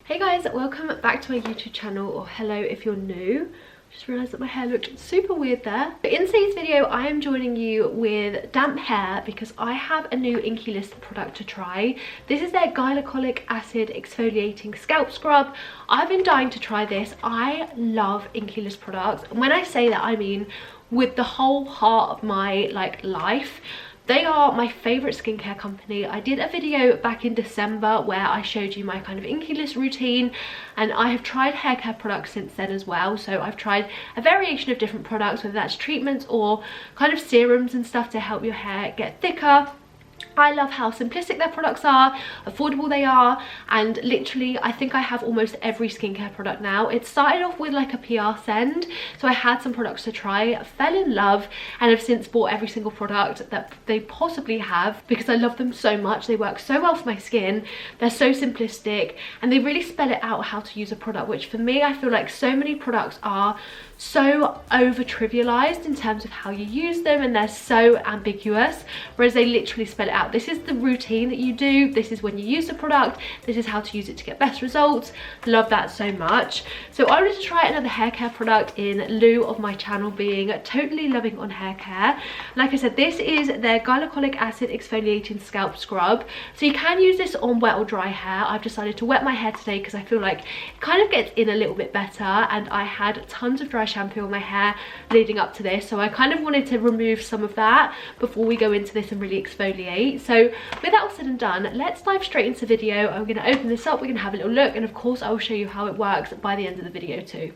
Hey guys, welcome back to my YouTube channel, or hello if you're new. Just realised that my hair looked super weird there. But in today's video, I am joining you with damp hair because I have a new Inkey List product to try. This is their Glycolic Acid Exfoliating Scalp Scrub. I've been dying to try this. I love Inkey List products. And when I say that, I mean with the whole heart of my life. They are my favourite skincare company. I did a video back in December where I showed you my kind of Inkey List routine, and I have tried hair care products since then as well. So I've tried a variation of different products, whether that's treatments or kind of serums and stuff to help your hair get thicker. I love how simplistic their products are, affordable they are, and literally I think I have almost every skincare product now. It started off with like a PR send, so I had some products to try, fell in love, and have since bought every single product that they possibly have because I love them so much. They work so well for my skin, they're so simplistic, and they really spell it out how to use a product, which for me, I feel like so many products are so over trivialized in terms of how you use them, and they're so ambiguous, whereas they literally spell it out. This is the routine that you do, this is when you use the product, this is how to use it to get best results. Love that so much. So I wanted to try another hair care product in lieu of my channel being totally loving on hair care. Like I said, this is their Glycolic Acid Exfoliating Scalp Scrub. So you can use this on wet or dry hair. I've decided to wet my hair today because I feel like it kind of gets in a little bit better, and I had tons of dry shampoo on my hair leading up to this, so I kind of wanted to remove some of that before we go into this and really exfoliate. So with that all said and done, let's dive straight into the video. I'm going to open this up, we're going to have a little look, and of course I will show you how it works by the end of the video too.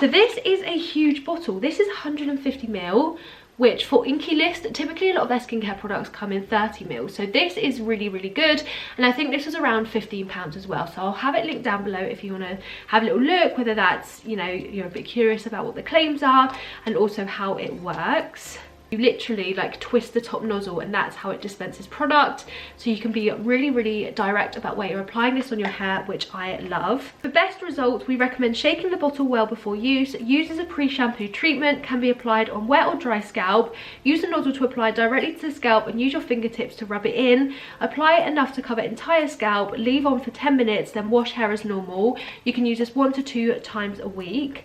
So this is a huge bottle. This is 150 ml, which for Inkey List, typically a lot of their skincare products come in 30 ml. So this is really, really good. And I think this was around £15 as well. So I'll have it linked down below if you want to have a little look, whether that's, you know, you're a bit curious about what the claims are and also how it works. You literally like twist the top nozzle and that's how it dispenses product. So you can be really, really direct about where you're applying this on your hair, which I love. For best results, we recommend shaking the bottle well before use. Use as a pre-shampoo treatment, can be applied on wet or dry scalp. Use the nozzle to apply directly to the scalp and use your fingertips to rub it in. Apply it enough to cover entire scalp. Leave on for 10 minutes, then wash hair as normal. You can use this 1 to 2 times a week.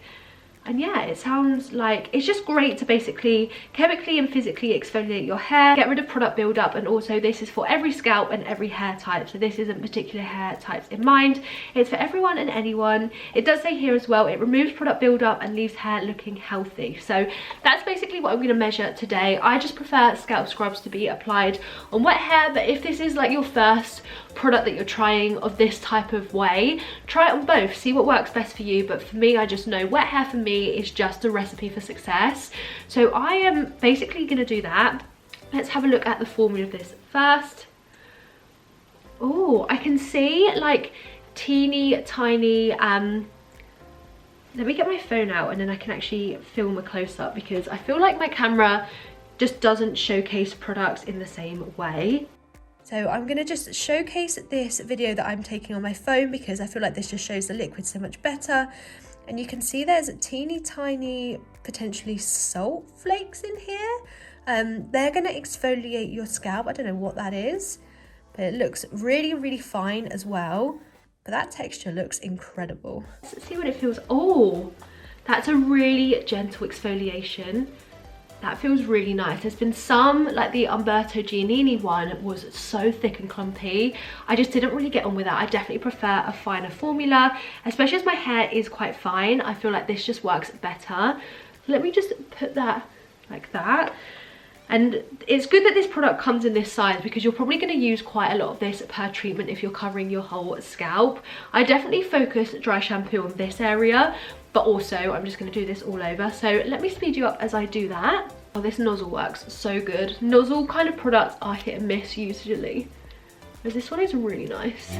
And yeah, it sounds like it's just great to basically chemically and physically exfoliate your hair, get rid of product buildup, and also this is for every scalp and every hair type. So this isn't particular hair types in mind. It's for everyone and anyone. It does say here as well, it removes product buildup and leaves hair looking healthy. So that's basically what I'm going to measure today. I just prefer scalp scrubs to be applied on wet hair, but if this is like your first product that you're trying of this type of way, try it on both, see what works best for you. But for me, I just know wet hair for me is just a recipe for success, so I am basically going to do that. Let's have a look at the formula of this first. Oh, I can see like teeny tiny let me get my phone out and then I can actually film a close-up, because I feel like my camera just doesn't showcase products in the same way. So I'm going to just showcase this video that I'm taking on my phone because I feel like this just shows the liquid so much better. And you can see there's teeny tiny, potentially salt flakes in here. They're going to exfoliate your scalp. I don't know what that is, but it looks really, really fine as well. But that texture looks incredible. Let's see what it feels. Oh, that's a really gentle exfoliation. That feels really nice. There's been some, like the Umberto Giannini one was so thick and clumpy. I just didn't really get on with that. I definitely prefer a finer formula, especially as my hair is quite fine. I feel like this just works better. Let me just put that like that. And it's good that this product comes in this size because you're probably going to use quite a lot of this per treatment if you're covering your whole scalp. I definitely focus dry shampoo on this area, but also I'm just going to do this all over. So let me speed you up as I do that. Oh, this nozzle works so good. Nozzle kind of products are hit and miss usually, whereas this one is really nice.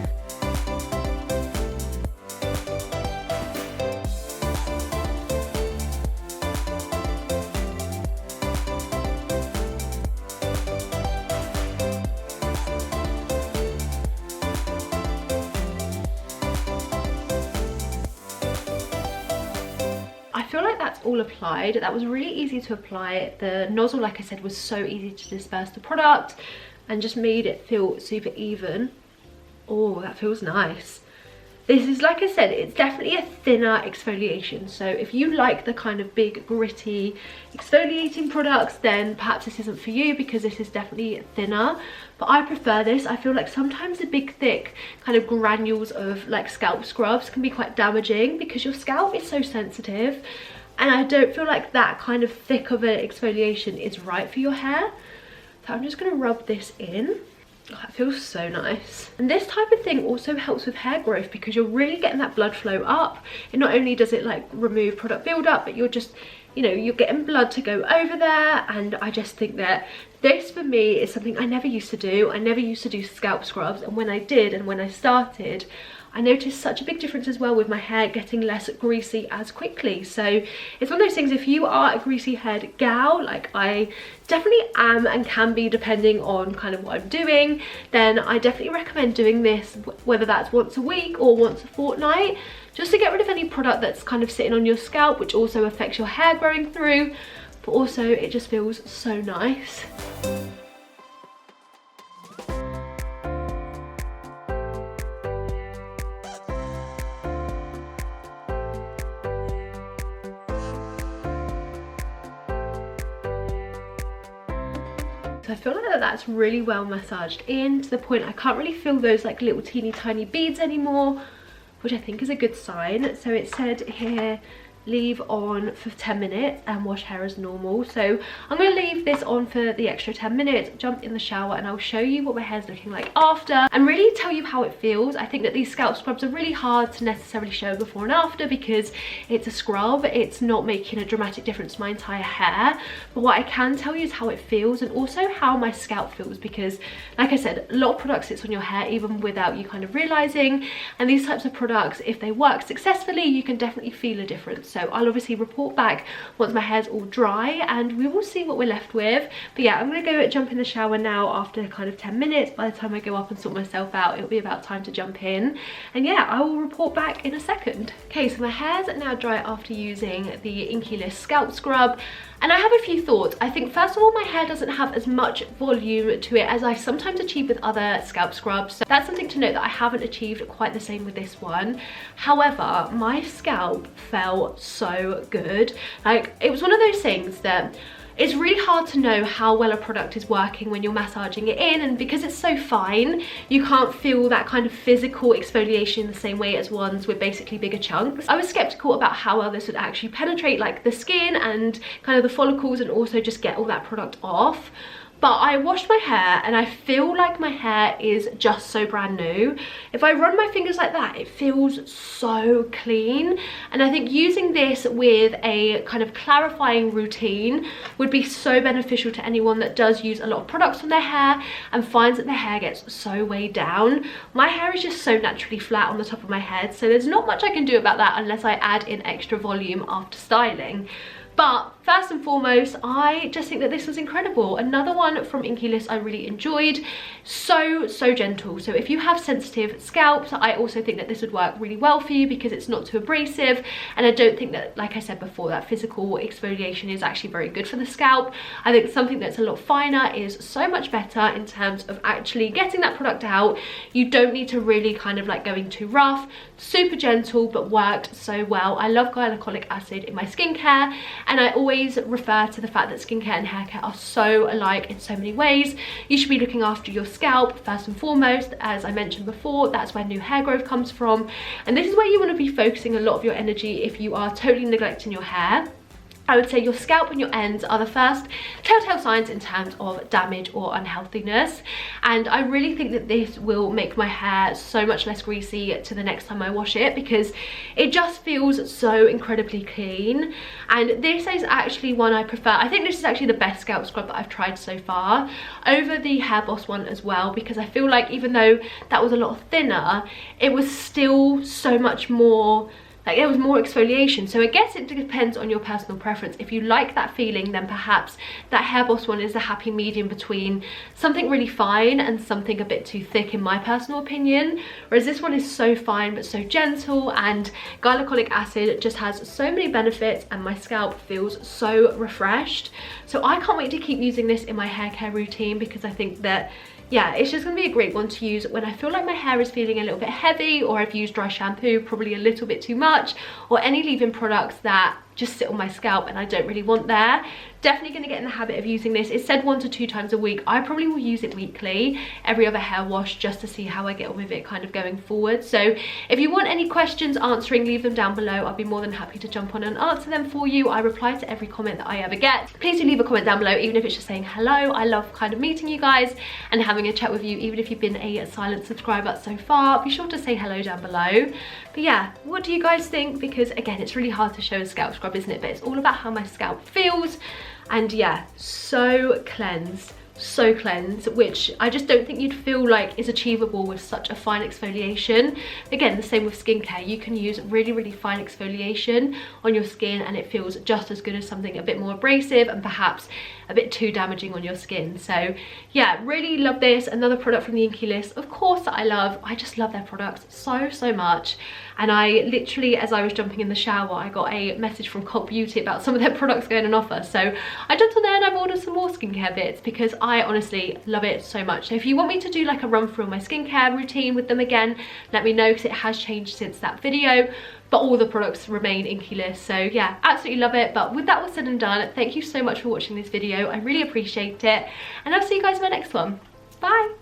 that's all applied. That was really easy to apply. The nozzle, like I said, was so easy to disperse the product and just made it feel super even. Oh, that feels nice. This is, like I said, it's definitely a thinner exfoliation. So if you like the kind of big, gritty exfoliating products, then perhaps this isn't for you, because this is definitely thinner. But I prefer this. I feel like sometimes the big, thick kind of granules of like scalp scrubs can be quite damaging, because your scalp is so sensitive. And I don't feel like that kind of thick of an exfoliation is right for your hair. So I'm just going to rub this in. Oh, it feels so nice. And this type of thing also helps with hair growth, because you're really getting that blood flow up. And not only does it like remove product buildup, but you're just, you know, you're getting blood to go over there. And I just think that this for me is something I never used to do. I never used to do scalp scrubs, and when I did, and when I started, I noticed such a big difference as well with my hair getting less greasy as quickly. So it's one of those things, if you are a greasy haired gal, like I definitely am and can be depending on kind of what I'm doing, then I definitely recommend doing this, whether that's once a week or once a fortnight, just to get rid of any product that's kind of sitting on your scalp, which also affects your hair growing through, but also it just feels so nice. So I feel like that's really well massaged in, to the point I can't really feel those like little teeny tiny beads anymore, which I think is a good sign. So it said here, leave on for 10 minutes and wash hair as normal. So I'm going to leave this on for the extra 10 minutes, jump in the shower, and I'll show you what my hair's looking like after, and really tell you how it feels. I think that these scalp scrubs are really hard to necessarily show before and after, because it's a scrub, it's not making a dramatic difference to my entire hair. But what I can tell you is how it feels, and also how my scalp feels, because like I said, a lot of product sits on your hair even without you kind of realizing, and these types of products, if they work successfully, you can definitely feel a difference. So I'll obviously report back once my hair's all dry, and we will see what we're left with. But yeah, I'm gonna go jump in the shower now after kind of 10 minutes. By the time I go up and sort myself out, it'll be about time to jump in, and yeah, I will report back in a second. Okay, so my hair's now dry after using the Inkey List scalp scrub, and I have a few thoughts. I think first of all, my hair doesn't have as much volume to it as I sometimes achieve with other scalp scrubs, so that's something to note that I haven't achieved quite the same with this one. However, my scalp felt so good. Like, it was one of those things that it's really hard to know how well a product is working when you're massaging it in, and because it's so fine, you can't feel that kind of physical exfoliation in the same way as ones with basically bigger chunks. I was skeptical about how well this would actually penetrate like the skin and kind of the follicles, and also just get all that product off. But I washed my hair and I feel like my hair is just so brand new. If I run my fingers like that, it feels so clean. And I think using this with a kind of clarifying routine would be so beneficial to anyone that does use a lot of products on their hair and finds that their hair gets so weighed down. My hair is just so naturally flat on the top of my head, so there's not much I can do about that unless I add in extra volume after styling. But first and foremost, I just think that this was incredible. Another one from Inkey List I really enjoyed. So gentle. So if you have sensitive scalps, I also think that this would work really well for you, because it's not too abrasive. And I don't think that, like I said before, that physical exfoliation is actually very good for the scalp. I think something that's a lot finer is so much better in terms of actually getting that product out. You don't need to really kind of like going too rough. Super gentle, but worked so well. I love glycolic acid in my skincare, and I always refer to the fact that skincare and hair care are so alike in so many ways. You should be looking after your scalp first and foremost. As I mentioned before, that's where new hair growth comes from, and this is where you want to be focusing a lot of your energy if you are totally neglecting your hair. I would say your scalp and your ends are the first telltale signs in terms of damage or unhealthiness, and I really think that this will make my hair so much less greasy to the next time I wash it, because it just feels so incredibly clean. And this is actually one I prefer. I think this is actually the best scalp scrub that I've tried so far, over the Hair Boss one as well, because I feel like even though that was a lot thinner, it was still so much more like there was more exfoliation. So I guess it depends on your personal preference. If you like that feeling, then perhaps that Hair Boss one is a happy medium between something really fine and something a bit too thick, in my personal opinion. Whereas this one is so fine but so gentle, and glycolic acid just has so many benefits, and my scalp feels so refreshed. So I can't wait to keep using this in my hair care routine, because I think that, yeah, it's just going to be a great one to use when I feel like my hair is feeling a little bit heavy, or I've used dry shampoo probably a little bit too much, or any leave-in products that just sit on my scalp and I don't really want there. Definitely going to get in the habit of using this. It said 1 to 2 times a week. I probably will use it weekly, every other hair wash, just to see how I get on with it kind of going forward. So if you want any questions answering, leave them down below. I'll be more than happy to jump on and answer them for you. I reply to every comment that I ever get. Please do leave a comment down below, even if it's just saying hello. I love kind of meeting you guys and having a chat with you, even if you've been a silent subscriber so far. Be sure to say hello down below. But yeah, what do you guys think? Because again, it's really hard to show a scalp scrub, isn't it? But it's all about how my scalp feels. And yeah, so cleansed, which I just don't think you'd feel like is achievable with such a fine exfoliation. Again, the same with skincare. You can use really, really fine exfoliation on your skin and it feels just as good as something a bit more abrasive and perhaps a bit too damaging on your skin. So yeah, really love this. Another product from the Inkey List, of course, that I just love their products so much. And I literally, as I was jumping in the shower, I got a message from Cult Beauty about some of their products going on offer. So I jumped on there and I've ordered some more skincare bits, because I honestly love it so much. So if you want me to do like a run through my skincare routine with them again, let me know, because it has changed since that video. But all the products remain Inkey List. So yeah, absolutely love it. But with that all said and done, thank you so much for watching this video. I really appreciate it. And I'll see you guys in my next one. Bye.